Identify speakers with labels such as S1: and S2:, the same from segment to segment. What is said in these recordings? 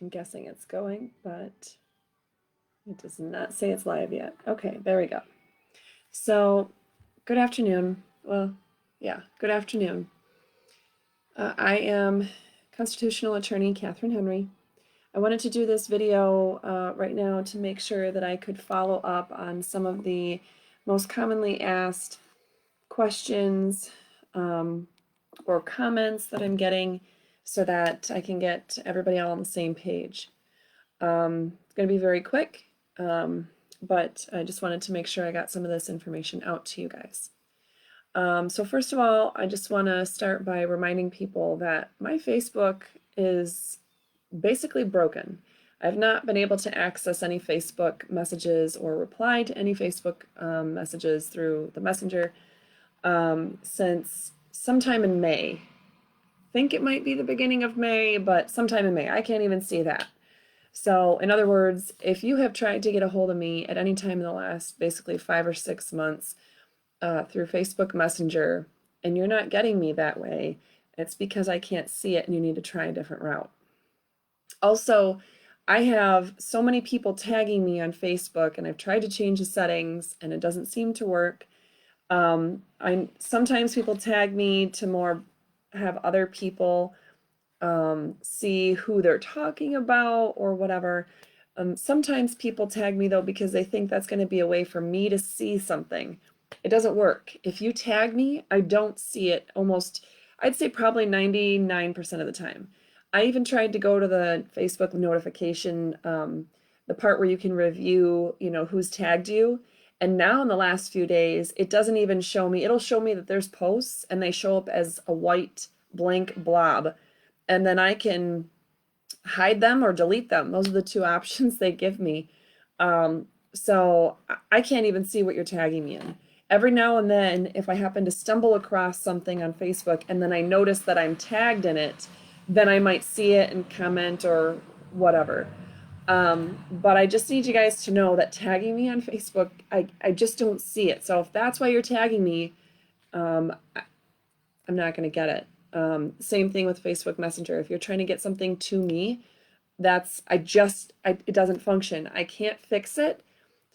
S1: I'm guessing it's going, but it does not say it's live yet. Okay, there we go. So, good afternoon. Well, yeah, good afternoon. I am constitutional attorney Catherine Henry. I wanted to do this video right now to make sure that I could follow up on some of the most commonly asked questions or comments that I'm getting so that I can get everybody all on the same page. It's going to be very quick, but I just wanted to make sure I got some of this information out to you guys. So first of all, I just want to start by reminding people that my Facebook is basically broken. I've not been able to access any Facebook messages or reply to any Facebook messages through the Messenger since sometime in May. I think it might be the beginning of May, but sometime in May. I can't even see that. So in other words, if you have tried to get a hold of me at any time in the last basically 5 or 6 months through Facebook Messenger and you're not getting me that way, it's because I can't see it and you need to try a different route. Also, I have so many people tagging me on Facebook and I've tried to change the settings and it doesn't seem to work. Sometimes people tag me to more have other people see who they're talking about or whatever. Sometimes people tag me though because they think that's going to be a way for me to see something. It doesn't work. If you tag me, I don't see it almost, I'd say probably 99% of the time. I even tried to go to the Facebook notification, the part where you can review, who's tagged you. And now in the last few days, it doesn't even show me. It'll show me that there's posts and they show up as a white blank blob. And then I can hide them or delete them. Those are the two options they give me. So I can't even see what you're tagging me in. Every now and then, if I happen to stumble across something on Facebook and then I notice that I'm tagged in it, then I might see it and comment or whatever. But I just need you guys to know that tagging me on Facebook, I just don't see it. So if that's why you're tagging me, I'm not going to get it. Same thing with Facebook Messenger. If you're trying to get something to me, it doesn't function. I can't fix it.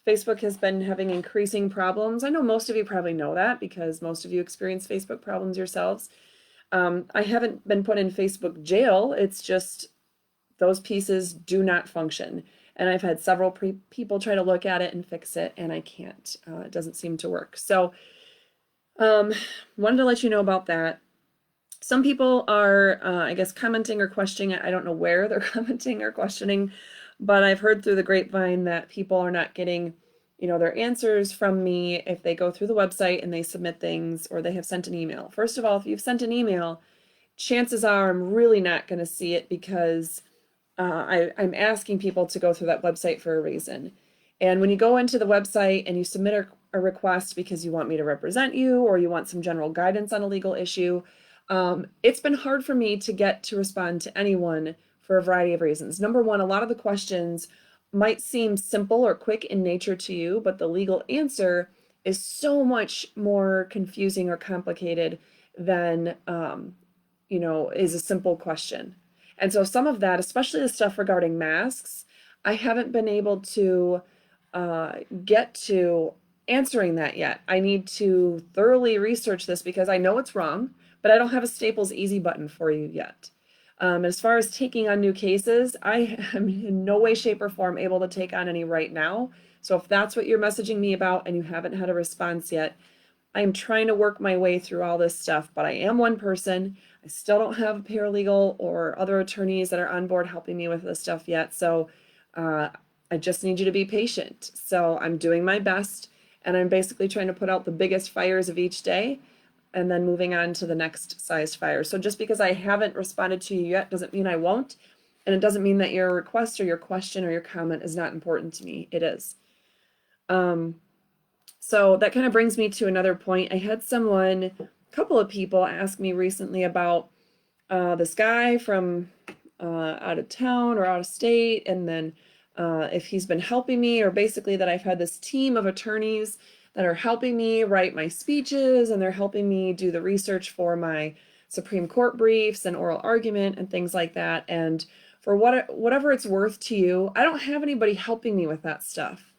S1: Facebook has been having increasing problems. I know most of you probably know that because most of you experience Facebook problems yourselves. I haven't been put in Facebook jail. It's just those pieces do not function. And I've had several people try to look at it and fix it, and I can't. It doesn't seem to work. So wanted to let you know about that. Some people are, I guess, commenting or questioning. I don't know where they're commenting or questioning, but I've heard through the grapevine that people are not getting, their answers from me if they go through the website and they submit things or they have sent an email. First of all, if you've sent an email, chances are I'm really not going to see it because I'm asking people to go through that website for a reason. And when you go into the website and you submit a request because you want me to represent you or you want some general guidance on a legal issue, it's been hard for me to get to respond to anyone for a variety of reasons. Number one, a lot of the questions might seem simple or quick in nature to you, but the legal answer is so much more confusing or complicated than, is a simple question. And so some of that, especially the stuff regarding masks, I haven't been able to get to answering that yet. I need to thoroughly research this because I know it's wrong, but I don't have a Staples Easy button for you yet. As far as taking on new cases, I am in no way, shape, or form able to take on any right now. So if that's what you're messaging me about and you haven't had a response yet, I'm trying to work my way through all this stuff, but I am one person. I still don't have a paralegal or other attorneys that are on board helping me with this stuff yet. So I just need you to be patient. So I'm doing my best, and I'm basically trying to put out the biggest fires of each day and then moving on to the next sized fire. So just because I haven't responded to you yet doesn't mean I won't. And it doesn't mean that your request or your question or your comment is not important to me. It is. So that kind of brings me to another point. I had a couple of people ask me recently about this guy from out of town or out of state, and then if he's been helping me, or basically that I've had this team of attorneys that are helping me write my speeches and they're helping me do the research for my Supreme Court briefs and oral argument and things like that. And for whatever it's worth to you, I don't have anybody helping me with that stuff.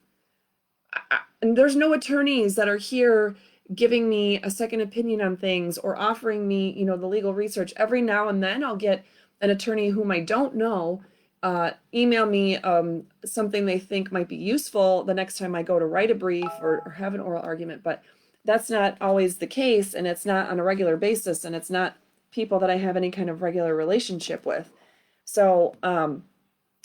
S1: And there's no attorneys that are here giving me a second opinion on things or offering me, the legal research. Every now and then I'll get an attorney whom I don't know email me something they think might be useful the next time I go to write a brief or have an oral argument. But that's not always the case, and it's not on a regular basis, and it's not people that I have any kind of regular relationship with. So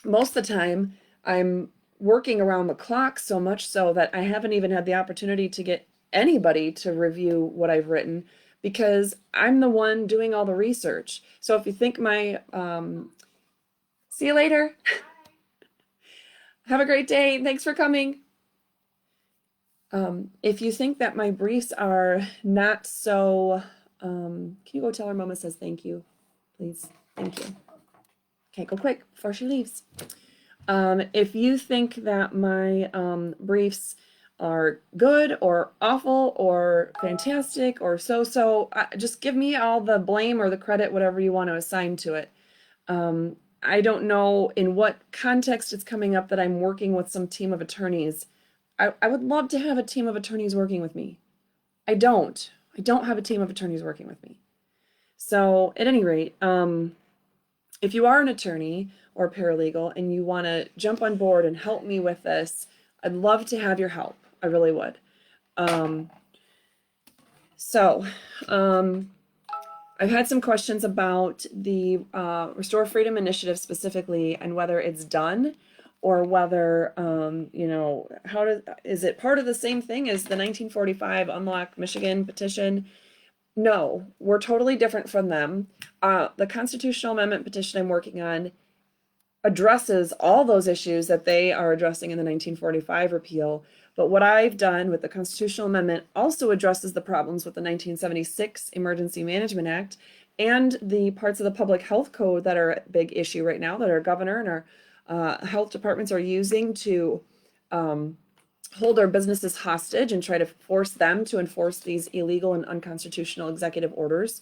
S1: most of the time I'm working around the clock, so much so that I haven't even had the opportunity to get anybody to review what I've written, because I'm the one doing all the research. So if you think my see you later. Have a great day. Thanks for coming. If you think that my briefs are not so, can you go tell her Mama says thank you, please? Thank you. Okay, go quick before she leaves. If you think that my briefs are good or awful or fantastic or so-so, just give me all the blame or the credit, whatever you want to assign to it. I don't know in what context it's coming up that I'm working with some team of attorneys. I would love to have a team of attorneys working with me. I don't have a team of attorneys working with me. So at any rate, if you are an attorney or a paralegal and you want to jump on board and help me with this, I'd love to have your help. I really would. I've had some questions about the Restore Freedom Initiative specifically, and whether it's done or whether, is it part of the same thing as the 1945 Unlock Michigan petition? No, we're totally different from them. The constitutional amendment petition I'm working on addresses all those issues that they are addressing in the 1945 repeal. But what I've done with the constitutional amendment also addresses the problems with the 1976 Emergency Management Act and the parts of the public health code that are a big issue right now, that our governor and our health departments are using to hold our businesses hostage and try to force them to enforce these illegal and unconstitutional executive orders.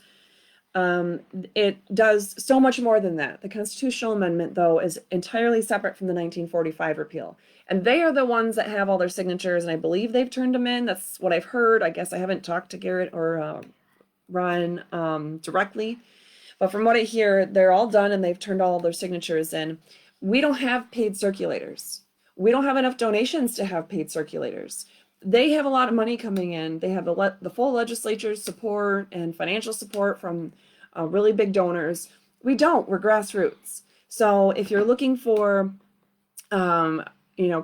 S1: It does so much more than that. The constitutional amendment, though, is entirely separate from the 1945 repeal. And they are the ones that have all their signatures, and I believe they've turned them in. That's what I've heard. I guess I haven't talked to Garrett or Ron directly. But from what I hear, they're all done and they've turned all their signatures in. We don't have paid circulators. We don't have enough donations to have paid circulators. They have a lot of money coming in. They have the full legislature's support and financial support from really big donors. We don't. We're grassroots. So if you're looking for,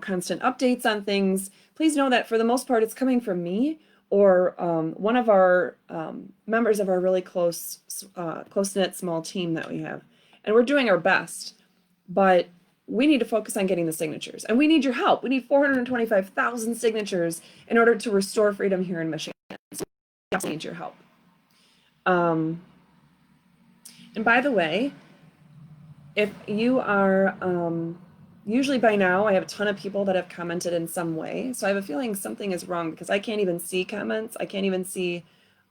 S1: constant updates on things, please know that for the most part, it's coming from me or one of our members of our really close-knit small team that we have. And we're doing our best, but we need to focus on getting the signatures, and we need your help. We need 425,000 signatures in order to restore freedom here in Michigan. So we need your help. And by the way, if you are, usually by now I have a ton of people that have commented in some way. So I have a feeling something is wrong because I can't even see comments. I can't even see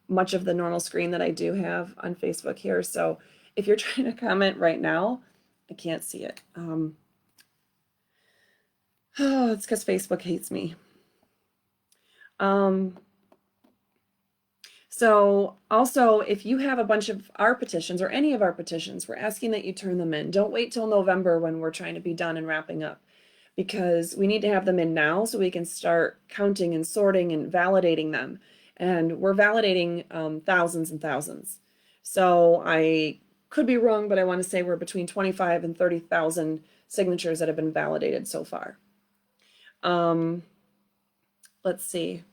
S1: much of the normal screen that I do have on Facebook here. So if you're trying to comment right now, I can't see it. It's because Facebook hates me. So also, if you have a bunch of our petitions or any of our petitions, we're asking that you turn them in. Don't wait till November when we're trying to be done and wrapping up, because we need to have them in now so we can start counting and sorting and validating them. And we're validating thousands and thousands. So I could be wrong, but I want to say we're between 25 and 30,000 signatures that have been validated so far. Let's see.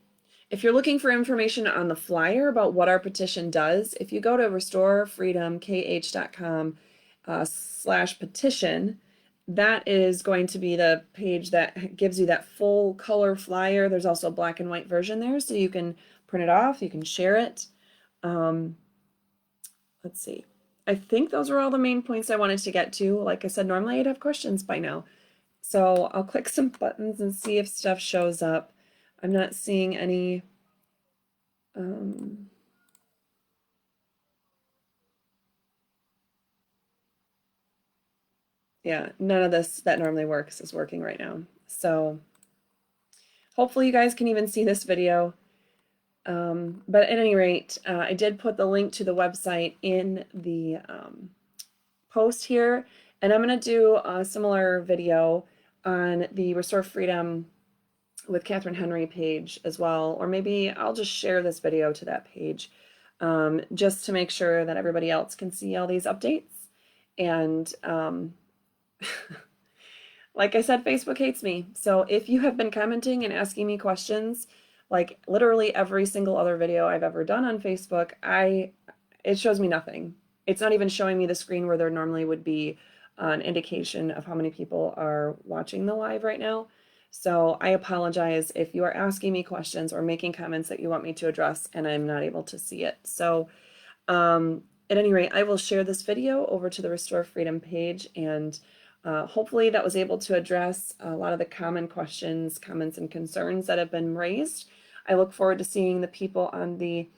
S1: If you're looking for information on the flyer about what our petition does, if you go to restorefreedomkh.com/petition, that is going to be the page that gives you that full color flyer. There's also a black and white version there, so you can print it off, you can share it. Let's see. I think those are all the main points I wanted to get to. Like I said, normally I'd have questions by now. So I'll click some buttons and see if stuff shows up. I'm not seeing any. Yeah, none of this that normally works is working right now. So hopefully you guys can even see this video. But at any rate, I did put the link to the website in the post here, and I'm going to do a similar video on the Restore Freedom with Catherine Henry page as well, or maybe I'll just share this video to that page just to make sure that everybody else can see all these updates. And like I said, Facebook hates me. So if you have been commenting and asking me questions, like literally every single other video I've ever done on Facebook, it shows me nothing. It's not even showing me the screen where there normally would be an indication of how many people are watching the live right now. So I apologize if you are asking me questions or making comments that you want me to address and I'm not able to see it. So at any rate, I will share this video over to the Restore Freedom page, and hopefully that was able to address a lot of the common questions, comments, and concerns that have been raised. I look forward to seeing the people on the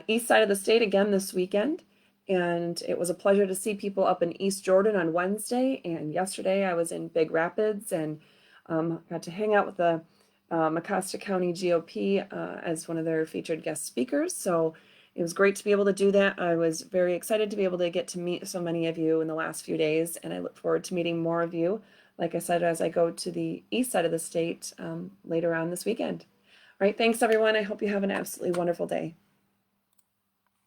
S1: east side of the state again this weekend. And it was a pleasure to see people up in East Jordan on Wednesday. And yesterday I was in Big Rapids and got to hang out with the Mecosta County GOP as one of their featured guest speakers. So it was great to be able to do that. I was very excited to be able to get to meet so many of you in the last few days, and I look forward to meeting more of you, like I said, as I go to the east side of the state later on this weekend. All right, thanks everyone. I hope you have an absolutely wonderful day.